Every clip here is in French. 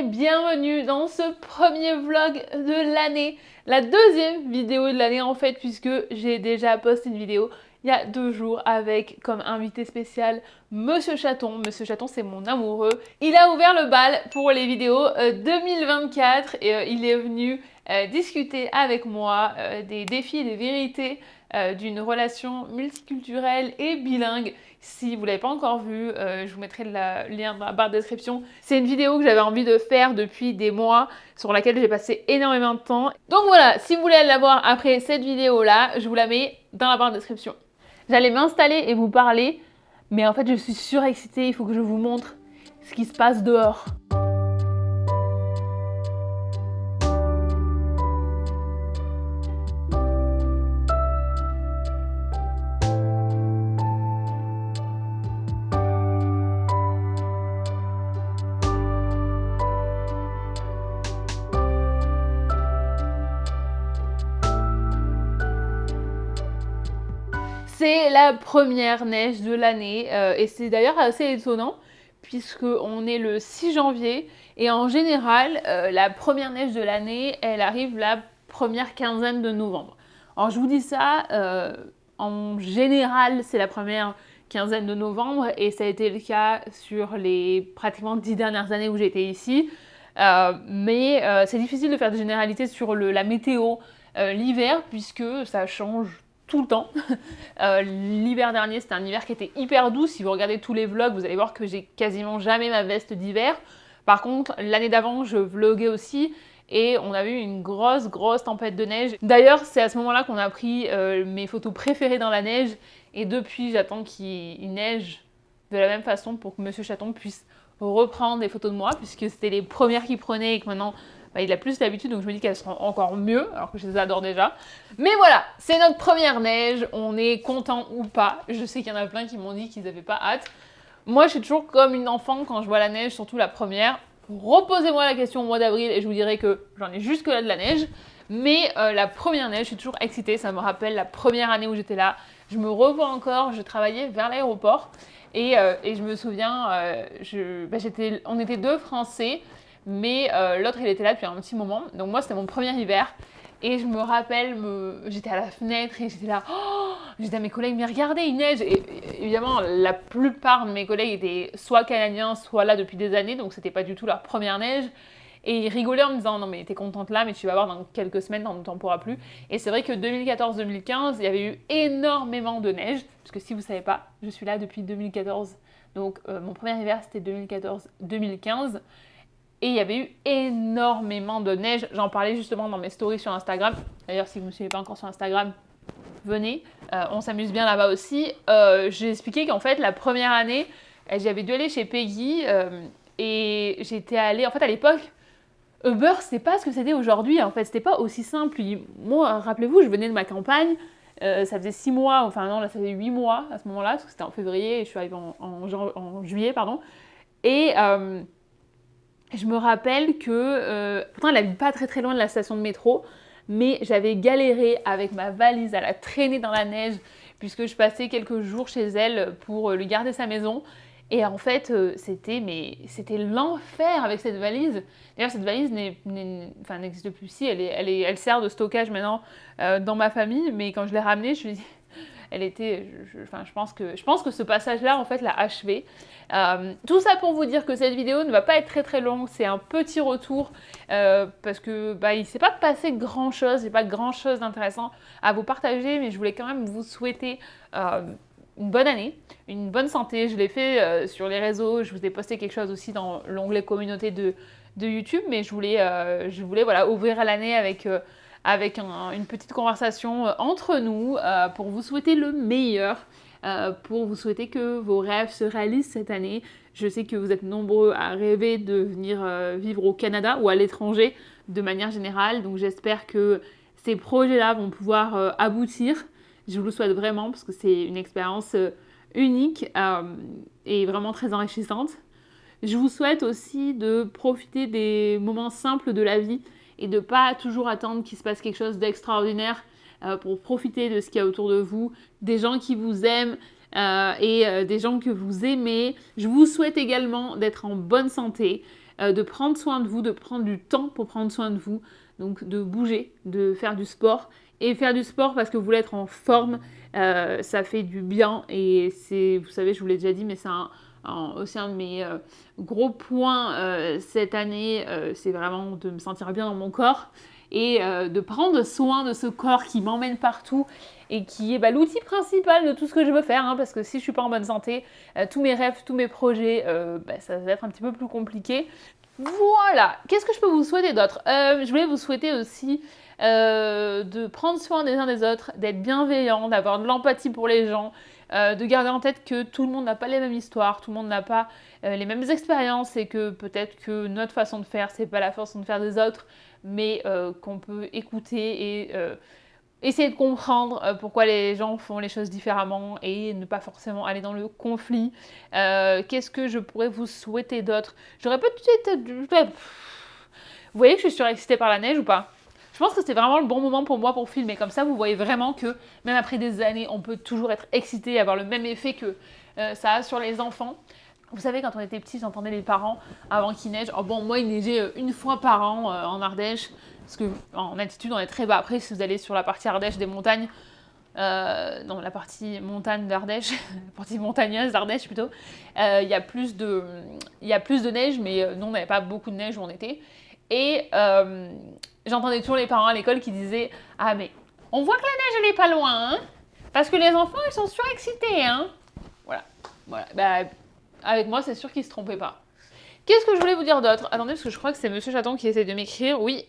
bienvenue dans ce premier vlog de l'année, la deuxième vidéo de l'année en fait, puisque j'ai déjà posté une vidéo il y a 2 jours avec comme invité spécial Monsieur Chaton. Monsieur Chaton, c'est mon amoureux. Il a ouvert le bal pour les vidéos 2024 et il est venu discuter avec moi des défis et des vérités d'une relation multiculturelle et bilingue. Si vous ne l'avez pas encore vu, je vous mettrai le lien dans la barre de description. C'est une vidéo que j'avais envie de faire depuis des mois, sur laquelle j'ai passé énormément de temps. Donc voilà, si vous voulez la voir après cette vidéo-là, je vous la mets dans la barre de description. J'allais m'installer et vous parler, mais en fait je suis surexcitée, il faut que je vous montre ce qui se passe dehors. C'est la première neige de l'année et c'est d'ailleurs assez étonnant puisqu'on est le 6 janvier et en général la première neige de l'année elle arrive la première quinzaine de novembre. Alors je vous dis ça, en général c'est la première quinzaine de novembre et ça a été le cas sur les pratiquement 10 dernières années où j'étais ici. Mais c'est difficile de faire des généralités sur la météo l'hiver puisque ça change tout le temps. L'hiver dernier, c'était un hiver qui était hyper doux. Si vous regardez tous les vlogs, vous allez voir que j'ai quasiment jamais ma veste d'hiver. Par contre, l'année d'avant, je vloguais aussi et on a eu une grosse tempête de neige. D'ailleurs, c'est à ce moment-là qu'on a pris mes photos préférées dans la neige et depuis, j'attends qu'il neige de la même façon pour que Monsieur Chaton puisse reprendre des photos de moi puisque c'était les premières qu'il prenait et que maintenant il a plus l'habitude, donc je me dis qu'elles seront encore mieux, alors que je les adore déjà. Mais voilà, c'est notre première neige, on est content ou pas. Je sais qu'il y en a plein qui m'ont dit qu'ils n'avaient pas hâte. Moi, je suis toujours comme une enfant quand je vois la neige, surtout la première. Reposez-moi la question au mois d'avril et je vous dirai que j'en ai jusque là de la neige. Mais la première neige, je suis toujours excitée, ça me rappelle la première année où j'étais là. Je me revois encore, je travaillais vers l'aéroport et je me souviens, on était 2 Français, mais l'autre il était là depuis un petit moment, donc moi c'était mon premier hiver et je me rappelle, j'étais à la fenêtre et j'étais là, j'ai dit à mes collègues mais regardez il neige et évidemment la plupart de mes collègues étaient soit canadiens soit là depuis des années donc c'était pas du tout leur première neige et ils rigolaient en me disant non mais t'es contente là mais tu vas voir dans quelques semaines t'en pourras plus et c'est vrai que 2014-2015 il y avait eu énormément de neige parce que si vous savez pas je suis là depuis 2014 donc mon premier hiver c'était 2014-2015. Et il y avait eu énormément de neige. J'en parlais justement dans mes stories sur Instagram. D'ailleurs, si vous ne me suivez pas encore sur Instagram, venez. On s'amuse bien là-bas aussi. J'ai expliqué qu'en fait, la première année, j'avais dû aller chez Peggy. Et j'étais allée... En fait, à l'époque, Uber, c'était pas ce que c'était aujourd'hui. En fait, c'était pas aussi simple. Moi, rappelez-vous, je venais de ma campagne. Ça faisait 6 mois. Enfin non, là, ça faisait 8 mois à ce moment-là. Parce que c'était en février et je suis arrivée en juillet, pardon. Et... je me rappelle que, pourtant elle habite pas très loin de la station de métro, mais j'avais galéré avec ma valise à la traîner dans la neige, puisque je passais quelques jours chez elle pour lui garder sa maison. Et en fait, c'était l'enfer avec cette valise. D'ailleurs, cette valise n'existe plus. Si, elle sert de stockage maintenant dans ma famille, mais quand je l'ai ramenée, je me suis dit... Elle était, je pense que ce passage-là, en fait, l'a achevé. Tout ça pour vous dire que cette vidéo ne va pas être très longue, c'est un petit retour parce que il ne s'est pas passé grand-chose, il n'y a pas grand-chose d'intéressant à vous partager, mais je voulais quand même vous souhaiter une bonne année, une bonne santé. Je l'ai fait sur les réseaux, je vous ai posté quelque chose aussi dans l'onglet communauté de YouTube, mais je voulais voilà, ouvrir l'année avec une petite conversation entre nous pour vous souhaiter le meilleur, pour vous souhaiter que vos rêves se réalisent cette année. Je sais que vous êtes nombreux à rêver de venir vivre au Canada ou à l'étranger de manière générale, donc j'espère que ces projets-là vont pouvoir aboutir. Je vous le souhaite vraiment parce que c'est une expérience unique et vraiment très enrichissante. Je vous souhaite aussi de profiter des moments simples de la vie et de ne pas toujours attendre qu'il se passe quelque chose d'extraordinaire pour profiter de ce qu'il y a autour de vous, des gens qui vous aiment et des gens que vous aimez. Je vous souhaite également d'être en bonne santé, de prendre soin de vous, de prendre du temps pour prendre soin de vous, donc de bouger, de faire du sport. Et faire du sport parce que vous voulez être en forme, ça fait du bien et c'est, vous savez, je vous l'ai déjà dit, mais c'est aussi un de mes gros points cette année, c'est vraiment de me sentir bien dans mon corps et de prendre soin de ce corps qui m'emmène partout et qui est l'outil principal de tout ce que je veux faire, hein, parce que si je suis pas en bonne santé, tous mes rêves, tous mes projets, ça va être un petit peu plus compliqué. Voilà, qu'est-ce que je peux vous souhaiter d'autre? Je voulais vous souhaiter aussi de prendre soin des uns des autres, d'être bienveillant, d'avoir de l'empathie pour les gens, de garder en tête que tout le monde n'a pas les mêmes histoires, tout le monde n'a pas les mêmes expériences et que peut-être que notre façon de faire, c'est pas la façon de faire des autres, mais qu'on peut écouter et essayer de comprendre pourquoi les gens font les choses différemment et ne pas forcément aller dans le conflit. Qu'est-ce que je pourrais vous souhaiter d'autre? J'aurais peut-être... Vous voyez que je suis surexcitée par la neige ou pas? Je pense que c'était vraiment le bon moment pour moi pour filmer. Comme ça, vous voyez vraiment que même après des années, on peut toujours être excité et avoir le même effet que ça a sur les enfants. Vous savez, quand on était petit, j'entendais les parents avant qu'il neige. Oh bon, moi, il neigeait une fois par an en Ardèche. Parce qu'en altitude, on est très bas. Après, si vous allez sur la partie Ardèche des montagnes, non, la partie montagne d'Ardèche, la partie montagneuse d'Ardèche plutôt, il y a plus de neige, mais nous, on n'avait pas beaucoup de neige où on était. Et j'entendais toujours les parents à l'école qui disaient « Ah, mais on voit que la neige, elle est pas loin, hein, parce que les enfants, ils sont surexcités, hein. » Voilà. Avec moi, c'est sûr qu'ils se trompaient pas. Qu'est-ce que je voulais vous dire d'autre? Attendez, parce que je crois que c'est Monsieur Chaton qui essaie de m'écrire. Oui.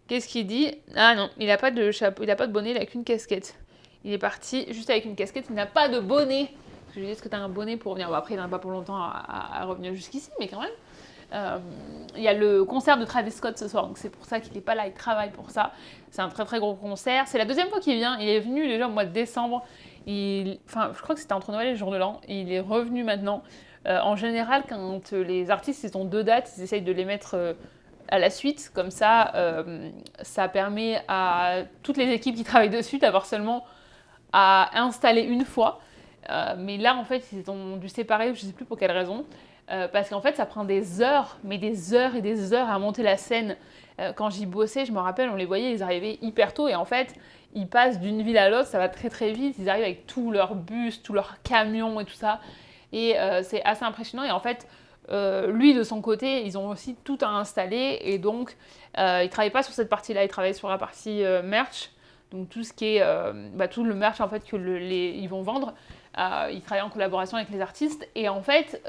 Qu'est-ce qu'il dit? Ah non, il n'a pas de chapeau, il n'a pas de bonnet, il n'a qu'une casquette. Il est parti juste avec une casquette, il n'a pas de bonnet. Je lui ai dit, est-ce que tu as un bonnet pour revenir? Bon, après, il n'en a pas pour longtemps à revenir jusqu'ici, mais quand même. Il y a le concert de Travis Scott ce soir, donc c'est pour ça qu'il n'est pas là, il travaille pour ça. C'est un très très gros concert. C'est la deuxième fois qu'il vient, il est venu déjà au mois de décembre. Je crois que c'était entre Noël et le jour de l'an, et il est revenu maintenant. En général, quand les artistes ils ont 2 dates, ils essayent de les mettre à la suite, comme ça, ça permet à toutes les équipes qui travaillent dessus d'avoir seulement à installer une fois. Mais là, en fait, ils ont dû séparer, je ne sais plus pour quelle raison, parce qu'en fait, ça prend des heures, mais des heures et des heures à monter la scène. Quand j'y bossais, je me rappelle, on les voyait, ils arrivaient hyper tôt, et en fait, ils passent d'une ville à l'autre, ça va très très vite, ils arrivent avec tous leurs bus, tous leurs camions et tout ça, et c'est assez impressionnant, et en fait, lui, de son côté, ils ont aussi tout à installer et donc ils ne travaillent pas sur cette partie-là, ils travaillent sur la partie merch, donc tout ce qui est tout le merch en fait que ils vont vendre. Ils travaillent en collaboration avec les artistes et en fait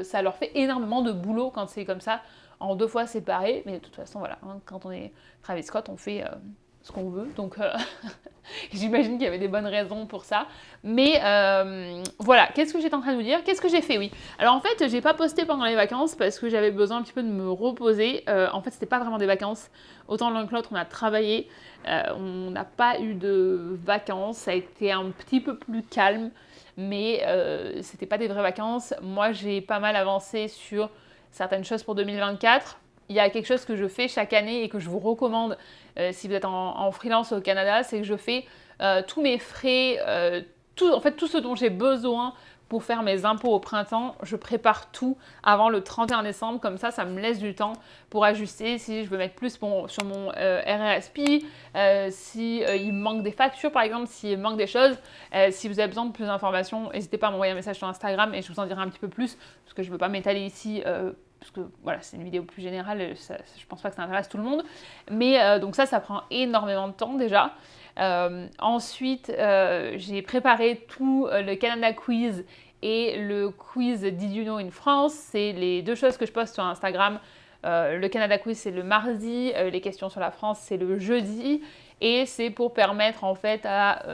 ça leur fait énormément de boulot quand c'est comme ça en 2 fois séparés, mais de toute façon voilà, hein, quand on est Travis Scott on fait ce qu'on veut, donc j'imagine qu'il y avait des bonnes raisons pour ça. Mais voilà, qu'est-ce que j'étais en train de vous dire? Qu'est-ce que j'ai fait? Oui. Alors en fait, j'ai pas posté pendant les vacances parce que j'avais besoin un petit peu de me reposer. En fait, c'était pas vraiment des vacances. Autant l'un que l'autre, on a travaillé. On n'a pas eu de vacances. Ça a été un petit peu plus calme, mais c'était pas des vraies vacances. Moi, j'ai pas mal avancé sur certaines choses pour 2024. Il y a quelque chose que je fais chaque année et que je vous recommande si vous êtes en freelance au Canada, c'est que je fais tous mes frais, tout ce dont j'ai besoin pour faire mes impôts au printemps, je prépare tout avant le 31 décembre, comme ça me laisse du temps pour ajuster si je veux mettre plus sur mon RRSP, si il me manque des factures par exemple, s'il me manque des choses, si vous avez besoin de plus d'informations, n'hésitez pas à m'envoyer un message sur Instagram et je vous en dirai un petit peu plus, parce que je ne veux pas m'étaler ici, parce que voilà, c'est une vidéo plus générale, je pense pas que ça intéresse tout le monde, mais donc ça prend énormément de temps déjà. Ensuite, j'ai préparé tout le Canada Quiz et le quiz Did You Know in France. C'est les 2 choses que je poste sur Instagram. Le Canada Quiz, c'est le mardi. Les questions sur la France, c'est le jeudi. Et c'est pour permettre en fait à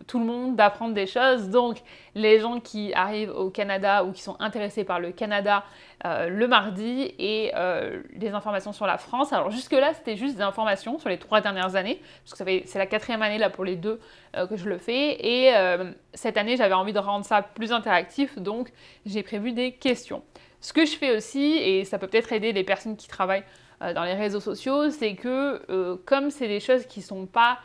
tout le monde d'apprendre des choses. Donc, les gens qui arrivent au Canada ou qui sont intéressés par le Canada le mardi et des informations sur la France. Alors jusque-là, c'était juste des informations sur les 3 dernières années, parce que c'est la 4e année là pour les 2 que je le fais. Et cette année, j'avais envie de rendre ça plus interactif, donc j'ai prévu des questions. Ce que je fais aussi, et ça peut peut-être aider les personnes qui travaillent dans les réseaux sociaux, c'est que comme c'est des choses qui ne sont pas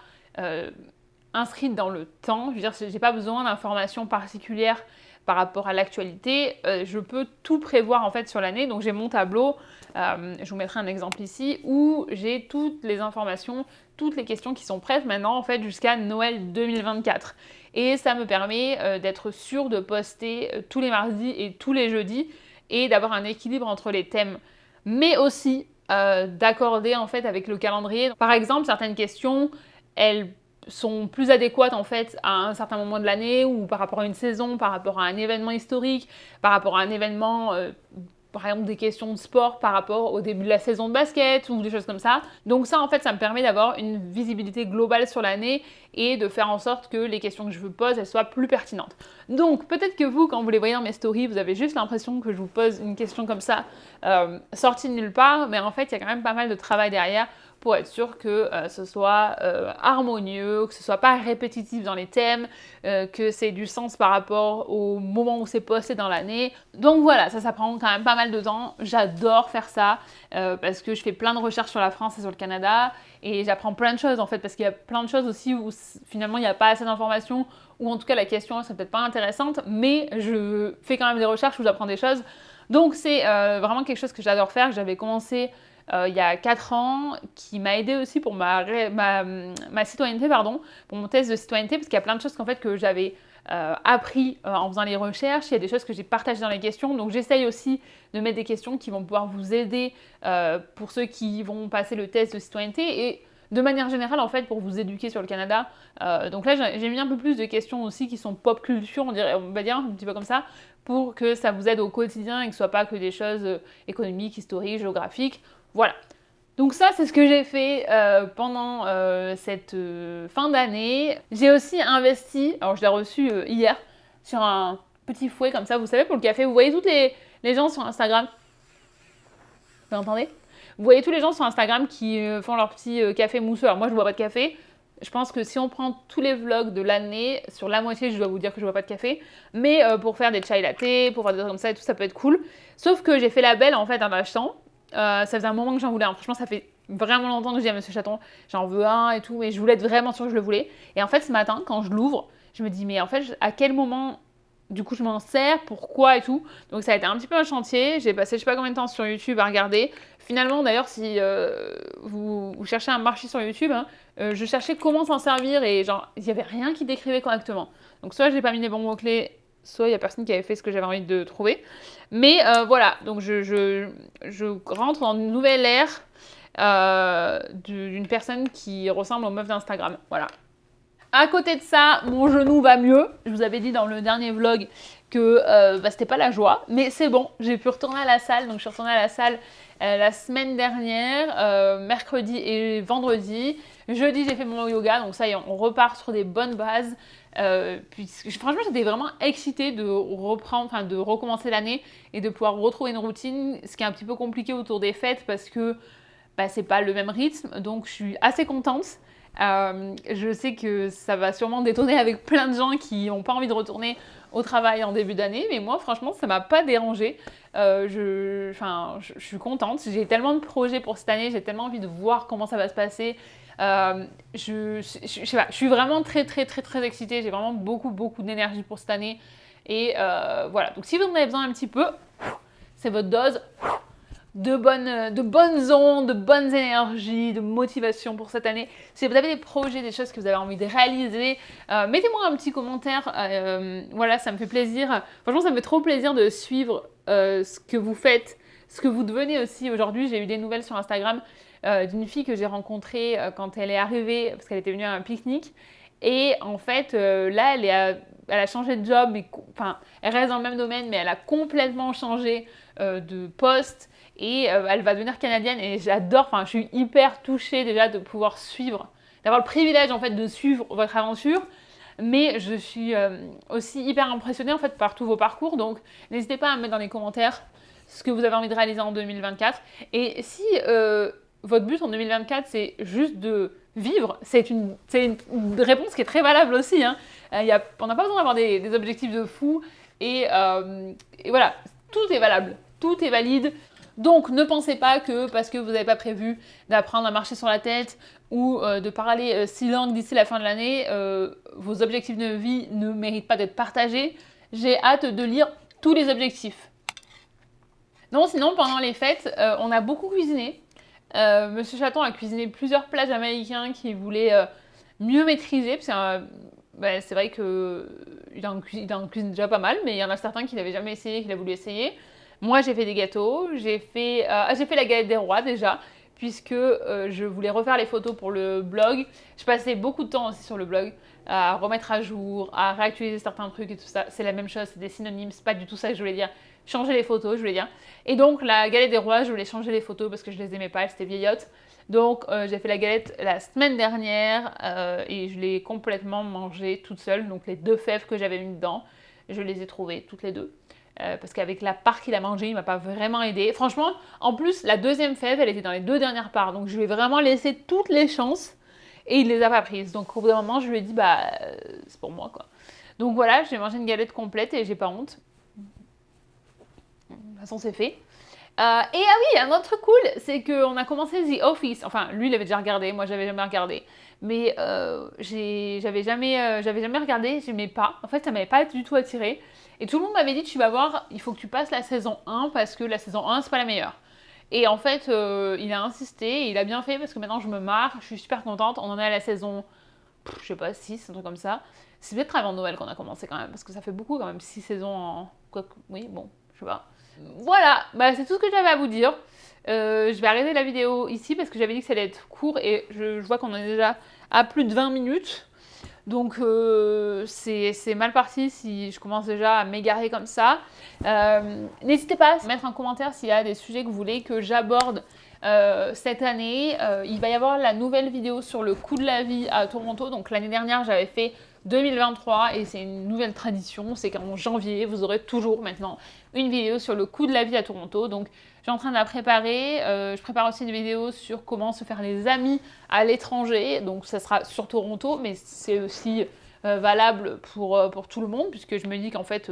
inscrites dans le temps, je veux dire, j'ai pas besoin d'informations particulières par rapport à l'actualité, je peux tout prévoir en fait sur l'année. Donc j'ai mon tableau, je vous mettrai un exemple ici, où j'ai toutes les informations, toutes les questions qui sont prêtes maintenant en fait jusqu'à Noël 2024. Et ça me permet d'être sûre de poster tous les mardis et tous les jeudis et d'avoir un équilibre entre les thèmes. Mais aussi d'accorder en fait avec le calendrier. Par exemple, certaines questions, elles sont plus adéquates en fait à un certain moment de l'année ou par rapport à une saison, par rapport à un événement historique, par rapport à un événement, par exemple des questions de sport par rapport au début de la saison de basket ou des choses comme ça. Donc ça en fait ça me permet d'avoir une visibilité globale sur l'année et de faire en sorte que les questions que je vous pose elles soient plus pertinentes. Donc peut-être que vous quand vous les voyez dans mes stories vous avez juste l'impression que je vous pose une question comme ça sortie de nulle part, mais en fait il y a quand même pas mal de travail derrière pour être sûr que ce soit harmonieux, que ce soit pas répétitif dans les thèmes, que c'est du sens par rapport au moment où c'est posté dans l'année. Donc voilà, ça prend quand même pas mal de temps. J'adore faire ça parce que je fais plein de recherches sur la France et sur le Canada et j'apprends plein de choses en fait parce qu'il y a plein de choses aussi où finalement il n'y a pas assez d'informations ou en tout cas la question c'est peut-être pas intéressante, mais je fais quand même des recherches où j'apprends des choses. Donc c'est vraiment quelque chose que j'adore faire, que j'avais commencé il y a 4 ans, qui m'a aidé aussi pour ma citoyenneté, pardon, pour mon test de citoyenneté, parce qu'il y a plein de choses qu'en fait que j'avais appris en faisant les recherches, il y a des choses que j'ai partagées dans les questions, donc j'essaye aussi de mettre des questions qui vont pouvoir vous aider pour ceux qui vont passer le test de citoyenneté et de manière générale en fait pour vous éduquer sur le Canada. Donc là j'ai mis un peu plus de questions aussi qui sont pop culture, on va dire un petit peu comme ça, pour que ça vous aide au quotidien et que ce soit pas que des choses économiques, historiques, géographiques. Voilà. Donc ça, c'est ce que j'ai fait pendant cette fin d'année. J'ai aussi investi, alors je l'ai reçu hier, sur un petit fouet comme ça, vous savez, pour le café. Vous voyez tous les gens sur Instagram. Vous entendez? Vous voyez tous les gens sur Instagram qui font leur petit café mousseux. Alors moi, je bois pas de café. Je pense que si on prend tous les vlogs de l'année, sur la moitié, je dois vous dire que je bois pas de café. Mais pour faire des chai latte, pour faire des trucs comme ça et tout, ça peut être cool. Sauf que j'ai fait la belle en fait en achetant. Ça faisait un moment que j'en voulais un. Franchement, ça fait vraiment longtemps que je dis à Monsieur Chaton, j'en veux un et tout, mais je voulais être vraiment sûre que je le voulais. Et en fait, ce matin, quand je l'ouvre, je me dis, mais en fait, à quel moment, du coup, je m'en sers, pourquoi et tout. Donc, ça a été un petit peu un chantier. J'ai passé je sais pas combien de temps sur YouTube à regarder. Finalement, d'ailleurs, si vous cherchez un marché sur YouTube, hein, je cherchais comment s'en servir et genre, il n'y avait rien qui décrivait correctement. Donc, soit j'ai pas mis les bons mots-clés, soit il n'y a personne qui avait fait ce que j'avais envie de trouver. Mais voilà, donc je rentre dans une nouvelle ère d'une personne qui ressemble aux meufs d'Instagram. Voilà. À côté de ça, mon genou va mieux. Je vous avais dit dans le dernier vlog que c'était pas la joie, mais c'est bon, j'ai pu retourner à la salle. Donc je suis retournée à la salle la semaine dernière, mercredi et vendredi. Jeudi, j'ai fait mon yoga, donc ça y est, on repart sur des bonnes bases. Franchement, j'étais vraiment excitée de reprendre, enfin de recommencer l'année et de pouvoir retrouver une routine, ce qui est un petit peu compliqué autour des fêtes parce que c'est pas le même rythme, donc je suis assez contente. Je sais que ça va sûrement détonner avec plein de gens qui n'ont pas envie de retourner au travail en début d'année, mais moi franchement ça m'a pas dérangée. Je suis contente, j'ai tellement de projets pour cette année, j'ai tellement envie de voir comment ça va se passer. Je suis vraiment très excitée, j'ai vraiment beaucoup d'énergie pour cette année. Et voilà, donc si vous en avez besoin un petit peu, c'est votre dose de bonnes ondes, de bonnes énergies, de motivation pour cette année. Si vous avez des projets, des choses que vous avez envie de réaliser, mettez-moi un petit commentaire. Voilà, ça me fait plaisir. Franchement, ça me fait trop plaisir de suivre ce que vous faites, ce que vous devenez aussi. Aujourd'hui, j'ai eu des nouvelles sur Instagram d'une fille que j'ai rencontrée quand elle est arrivée, parce qu'elle était venue à un pique-nique. Et en fait, là, elle a changé de job, mais, elle reste dans le même domaine, mais elle a complètement changé de poste. Et elle va devenir canadienne et j'adore, je suis hyper touchée déjà de pouvoir suivre, d'avoir le privilège en fait de suivre votre aventure, mais je suis aussi hyper impressionnée en fait par tous vos parcours, donc n'hésitez pas à me mettre dans les commentaires ce que vous avez envie de réaliser en 2024 et si votre but en 2024 c'est juste de vivre, c'est une réponse qui est très valable aussi, hein. On n'a pas besoin d'avoir des objectifs de fou et voilà, tout est valable, tout est valide. Donc ne pensez pas que parce que vous n'avez pas prévu d'apprendre à marcher sur la tête ou de parler 6 langues d'ici la fin de l'année, vos objectifs de vie ne méritent pas d'être partagés. J'ai hâte de lire tous les objectifs. Non, sinon, pendant les fêtes, on a beaucoup cuisiné. Monsieur Chaton a cuisiné plusieurs plats jamaïcains qu'il voulait mieux maîtriser, parce que c'est vrai qu'il en cuisine déjà pas mal, mais il y en a certains qu'il n'avait jamais essayé, qu'il a voulu essayer. Moi, j'ai fait des gâteaux, j'ai fait la galette des rois déjà, puisque je voulais refaire les photos pour le blog. Je passais beaucoup de temps aussi sur le blog, à remettre à jour, à réactualiser certains trucs et tout ça. C'est la même chose, c'est des synonymes, c'est pas du tout ça que je voulais dire. Changer les photos, je voulais dire. Et donc, la galette des rois, je voulais changer les photos parce que je les aimais pas, elles étaient vieillottes. Donc, j'ai fait la galette la semaine dernière et je l'ai complètement mangée toute seule. Donc, les 2 fèves que j'avais mis dedans, je les ai trouvées toutes les 2. Parce qu'avec la part qu'il a mangée, il m'a pas vraiment aidé. Franchement, en plus, la 2e fève, elle était dans les 2 dernières parts. Donc, je lui ai vraiment laissé toutes les chances et il les a pas prises. Donc, au bout d'un moment, je lui ai dit, c'est pour moi, quoi. Donc, voilà, j'ai mangé une galette complète et j'ai pas honte. De toute façon, c'est fait. Et ah oui, un autre truc cool, c'est qu'on a commencé The Office. Enfin, lui, il avait déjà regardé, moi, j'avais jamais regardé. Mais j'avais jamais regardé, j'aimais pas. En fait, ça m'avait pas du tout attiré. Et tout le monde m'avait dit, tu vas voir, il faut que tu passes la saison 1 parce que la saison 1, c'est pas la meilleure. Et en fait, il a insisté, et il a bien fait parce que maintenant, je me marre, je suis super contente. On en est à la saison, je sais pas, 6, un truc comme ça. C'est peut-être avant Noël qu'on a commencé quand même, parce que ça fait beaucoup quand même, 6 saisons en... Oui, bon, je sais pas. Voilà, c'est tout ce que j'avais à vous dire. Je vais arrêter la vidéo ici parce que j'avais dit que ça allait être court et je vois qu'on en est déjà à plus de 20 minutes. Donc c'est mal parti si je commence déjà à m'égarer comme ça. N'hésitez pas à mettre un commentaire s'il y a des sujets que vous voulez que j'aborde cette année. Il va y avoir la nouvelle vidéo sur le coût de la vie à Toronto. Donc l'année dernière, j'avais fait 2023 et c'est une nouvelle tradition, c'est qu'en janvier, vous aurez toujours maintenant une vidéo sur le coût de la vie à Toronto. Donc je suis en train de la préparer, je prépare aussi une vidéo sur comment se faire les amis à l'étranger, donc ça sera sur Toronto, mais c'est aussi valable pour tout le monde, puisque je me dis qu'en fait,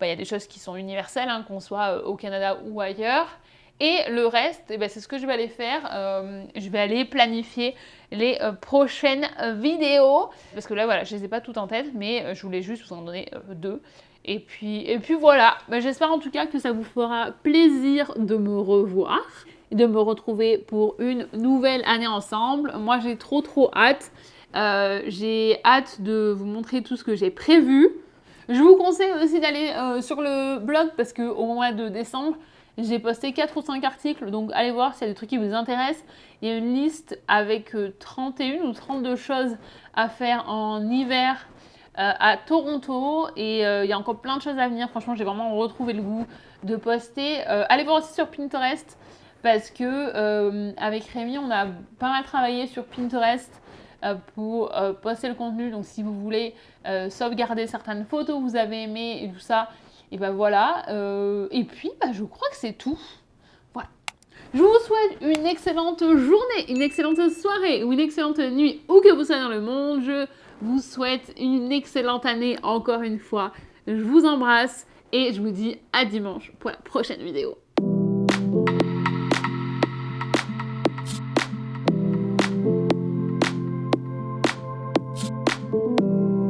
il y a des choses qui sont universelles, hein, qu'on soit au Canada ou ailleurs. Et le reste, c'est ce que je vais aller faire. Je vais aller planifier les prochaines vidéos. Parce que là, voilà, je ne les ai pas toutes en tête, mais je voulais juste vous en donner 2. Et puis voilà. J'espère en tout cas que ça vous fera plaisir de me revoir et de me retrouver pour une nouvelle année ensemble. Moi, j'ai trop hâte. J'ai hâte de vous montrer tout ce que j'ai prévu. Je vous conseille aussi d'aller sur le blog parce qu'au mois de décembre, j'ai posté 4 ou 5 articles, donc allez voir s'il y a des trucs qui vous intéressent. Il y a une liste avec 31 ou 32 choses à faire en hiver à Toronto et il y a encore plein de choses à venir. Franchement, j'ai vraiment retrouvé le goût de poster. Allez voir aussi sur Pinterest parce que avec Rémi, on a pas mal travaillé sur Pinterest pour poster le contenu. Donc si vous voulez sauvegarder certaines photos que vous avez aimées et tout ça, et voilà. Et puis, je crois que c'est tout. Voilà. Je vous souhaite une excellente journée, une excellente soirée ou une excellente nuit, où que vous soyez dans le monde. Je vous souhaite une excellente année encore une fois. Je vous embrasse et je vous dis à dimanche pour la prochaine vidéo.